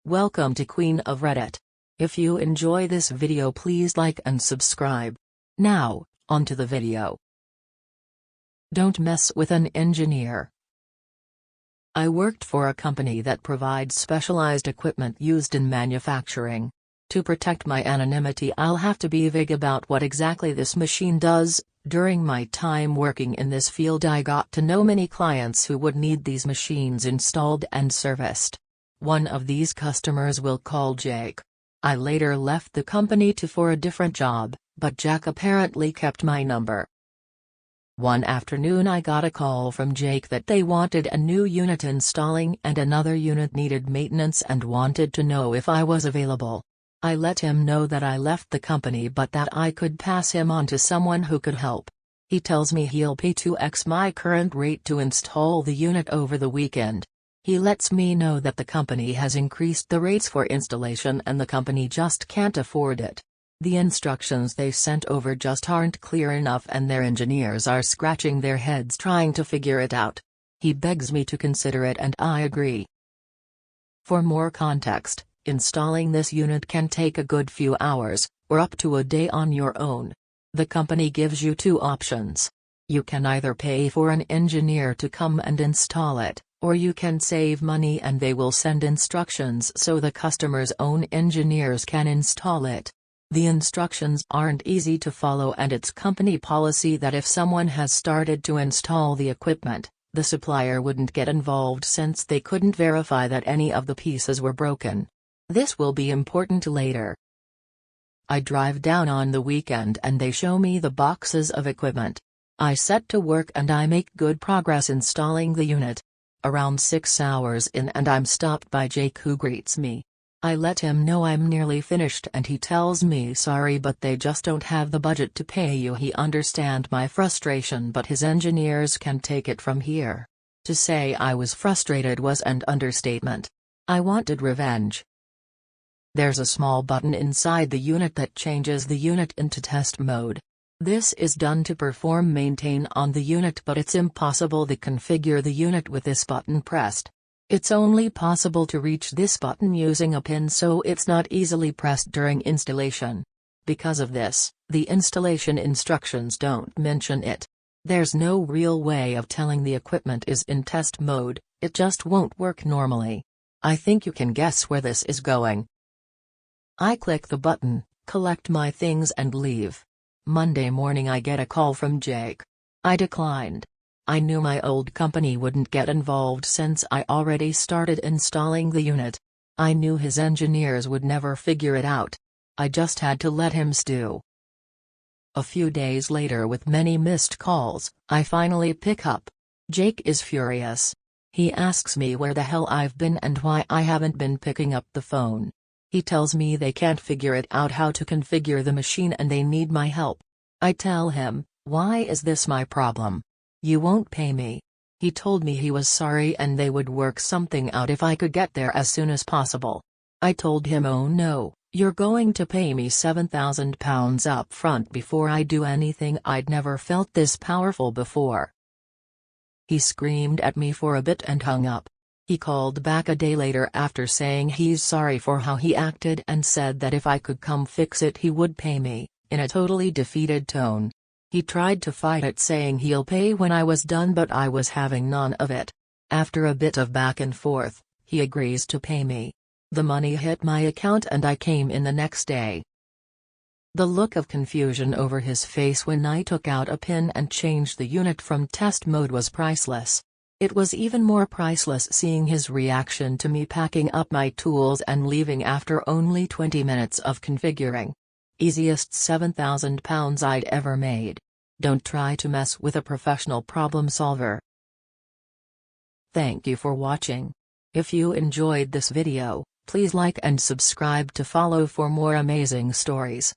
Welcome to Queen of Reddit. If you enjoy this video, please like and subscribe. Now, onto the video. Don't mess with an engineer. I worked for a company that provides specialized equipment used in manufacturing. To protect my anonymity, I'll have to be vague about what exactly this machine does. During my time working in this field, I got to know many clients who would need these machines installed and serviced. One of these customers we'll call Jake. I later left the company for a different job, but Jack apparently kept my number. One afternoon I got a call from Jake that they wanted a new unit installing and another unit needed maintenance and wanted to know if I was available. I let him know that I left the company but that I could pass him on to someone who could help. He tells me he'll pay 2x my current rate to install the unit over the weekend. He lets me know that the company has increased the rates for installation and the company just can't afford it. The instructions they sent over just aren't clear enough and their engineers are scratching their heads trying to figure it out. He begs me to consider it and I agree. For more context, installing this unit can take a good few hours, or up to a day on your own. The company gives you two options. You can either pay for an engineer to come and install it, or you can save money and they will send instructions so the customer's own engineers can install it. The instructions aren't easy to follow and it's company policy that if someone has started to install the equipment, the supplier wouldn't get involved since they couldn't verify that any of the pieces were broken. This will be important later. I drive down on the weekend and they show me the boxes of equipment. I set to work and I make good progress installing the unit. Around 6 hours in and I'm stopped by Jake, who greets me. I let him know I'm nearly finished and he tells me sorry but they just don't have the budget to pay you. He understands my frustration but his engineers can take it from here. To say I was frustrated was an understatement. I wanted revenge. There's a small button inside the unit that changes the unit into test mode. This is done to perform maintain on the unit but it's impossible to configure the unit with this button pressed. It's only possible to reach this button using a pin so it's not easily pressed during installation. Because of this, the installation instructions don't mention it. There's no real way of telling the equipment is in test mode, it just won't work normally. I think you can guess where this is going. I click the button, collect my things and leave. Monday morning I get a call from Jake. I declined. I knew my old company wouldn't get involved since I already started installing the unit. I knew his engineers would never figure it out. I just had to let him stew. A few days later, with many missed calls, I finally pick up. Jake is furious. He asks me where the hell I've been and why I haven't been picking up the phone. He tells me they can't figure it out how to configure the machine and they need my help. I tell him, why is this my problem? You won't pay me. He told me he was sorry and they would work something out if I could get there as soon as possible. I told him, oh no, you're going to pay me £7,000 up front before I do anything. I'd never felt this powerful before. He screamed at me for a bit and hung up. He called back a day later after saying he's sorry for how he acted and said that if I could come fix it he would pay me, in a totally defeated tone. He tried to fight it saying he'll pay when I was done but I was having none of it. After a bit of back and forth, he agrees to pay me. The money hit my account and I came in the next day. The look of confusion over his face when I took out a pin and changed the unit from test mode was priceless. It was even more priceless seeing his reaction to me packing up my tools and leaving after only 20 minutes of configuring. Easiest £7,000 I'd ever made. Don't try to mess with a professional problem solver. Thank you for watching. If you enjoyed this video, please like and subscribe to follow for more amazing stories.